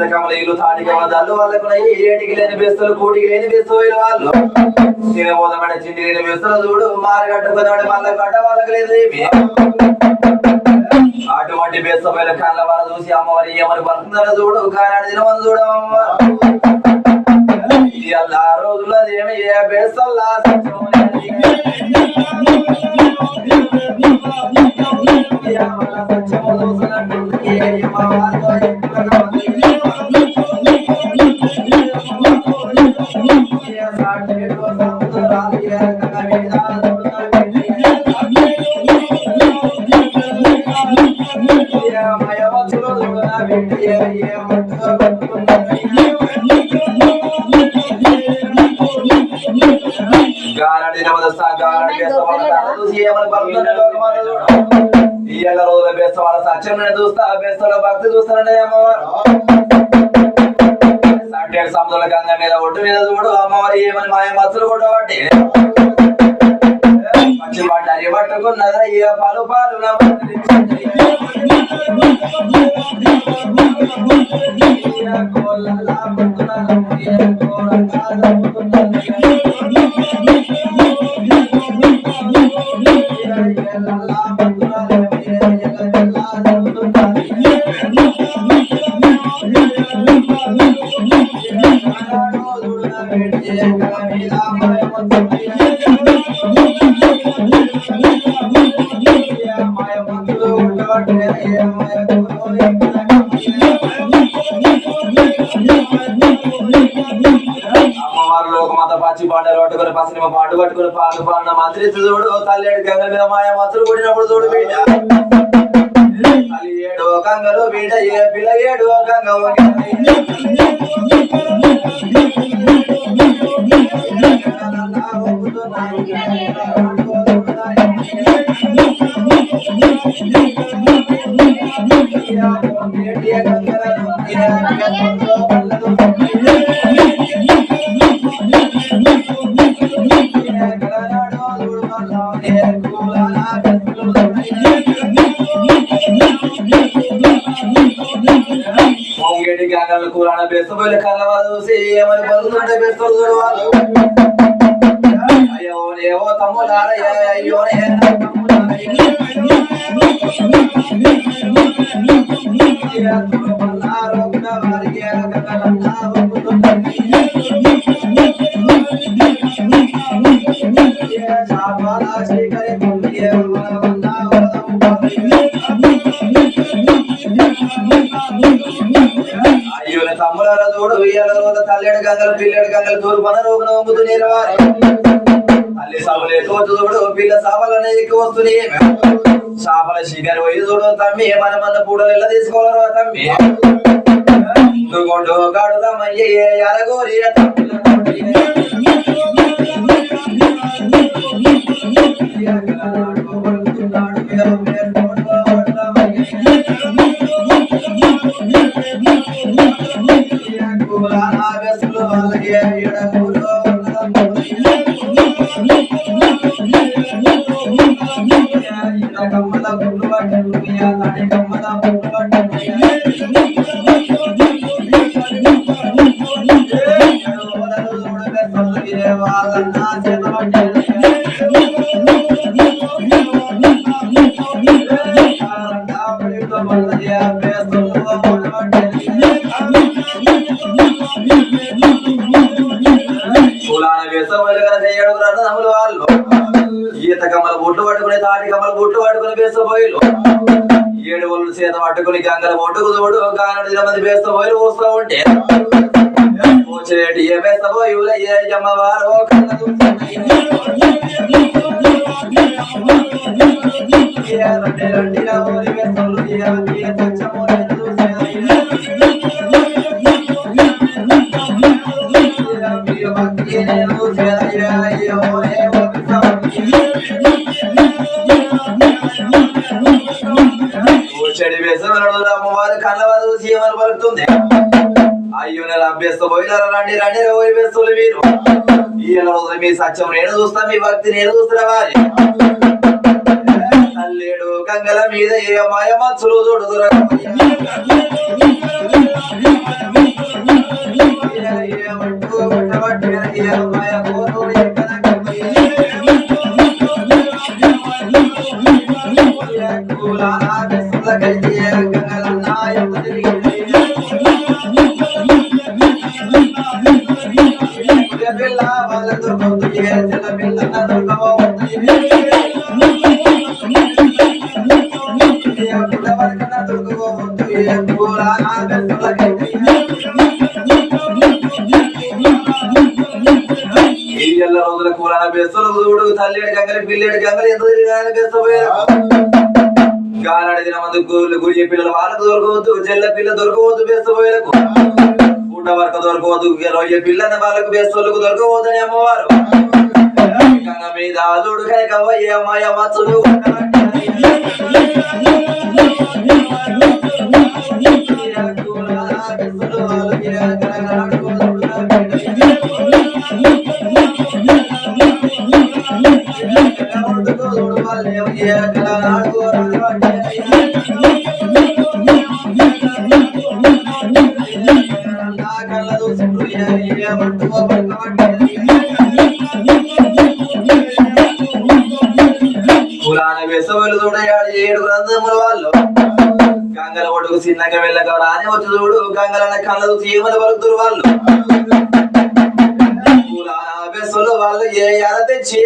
కమలీలు తాటిక వదలు వాళ్ళకు ఏటికి లేని బెస్తులు కూటికి లేని బెస్తులు వాళ్ళు తినబోదమైన చిండి లేని బెస్తులు చూడు మారగట్టుకున్నాడు మళ్ళీ గడ్డ వాళ్ళకి లేదు ఏమి అటువంటి బెస్తమైన కళ్ళ వాళ్ళ చూసి అమ్మవారి ఏమని పడుతుందో చూడు కానాడు తినమని చూడమ్మ ఇది అలా రోజుల్లో ఏమి ఏ బెస్తల్లా రోజుల బేస్త వాళ్ళ సత్యం చూస్తా బేస్తలో భక్తి చూస్తానండి అమ్మవారు సట్టేడు సముద్రుల గంగ మీద ఒడ్డు మీద చూడు అమ్మవారి ఏమని మాయ మత్తులు కొట్టబట్టి మంచి పట్టు అరి పట్టుకున్నదా ఏ పాలు పాలు పసిమ పాటు పట్టుకుని పాలు పాలన మంత్రి చూడు తల్లేడు గంగల మీద మాయ మత్తులు కొట్టినప్పుడు చూడు బిడ్డ తల్లి ఏడు గంగలు బిడ్డ ఏ పిల్ల ఏడు గంగ గంగలు కూరాన బెస్తపోయిన కళ్ళవారు చూసి ఏమని బతుకుంటే బెస్తలు చూడవాళ్ళు అయ్యో ఏవో తమ్ములారయ్య అయ్యోనే తమ్ముల చూడు తల్లేడు గంగలు పిల్లడు గంగలు తూరు పన రోగున వంగుతూ నీరవారి తల్లి సాపలే తోచు చూడు పిల్ల సాపలనే ఎక్కువ వస్తుంది చేపల శిఖరు పోయి చూడు తమ్మి మన పూడలు ఎలా తీసుకోవాలరా తమ్మి గుండు గాడులమయ్యే అరగోరి ఈత కమ్మల బొట్లు పట్టుకుని తాటి కమ్మల బొట్లు పట్టుకుని బేస్తపోయిలు ఏడు ఒళ్ళు చేత పట్టుకుని గంగల బొట్టుకు చూడు కానడి మంది బేస్తపోయిలు వస్తూ ఉంటే ఏ బేస్తపోయి ఏ అమ్మవారు చెడి వేసవనుడు అమ్మవారు కళ్ళవారు సీమలు పలుకుతుంది. అయ్యో నెల అభ్యస్త పోయినారా రండి రండి రవి వేస్తులు మీరు ఈ రోజు మీ సత్యం నేను చూస్తా మీ భక్తి నేను చూస్తున్నా వారి తల్లేడు గంగల మీద ఏ మాయ మచ్చులు చూడుదురా రోజుల కూరణ బెస్తులు చూడు తల్లేడు గంగలి పిల్లేడు గంగలు ఎంత తిరిగి బెస్తపోయారు. గానాడి దిన మంది గురి పిల్లలు వాళ్ళకు దొరకవద్దు, చెల్ల పిల్ల దొరకవద్దు బెస్తపోయేలకు, పూట వరకు దొరకవద్దు, రొయ్య పిల్లని వాళ్ళకు బెస్తోళ్ళకు దొరకవద్దని అమ్మవారు గంగ మీద చూడు కనుకవ్వయ్య మాయ మచ్చులు పురాణ వేసవలు చూడయాడు 7 గ్రంథముల వాళ్ళు గంగల ఒడుగు చిన్నగా వెళ్ళగా రాని వచ్చి చూడు గంగలన్న కళ్ళదు చీమలు పలుకుతురు వాళ్ళు పురాణ వేసలు వాళ్ళు ఏ ఎర తెచ్చి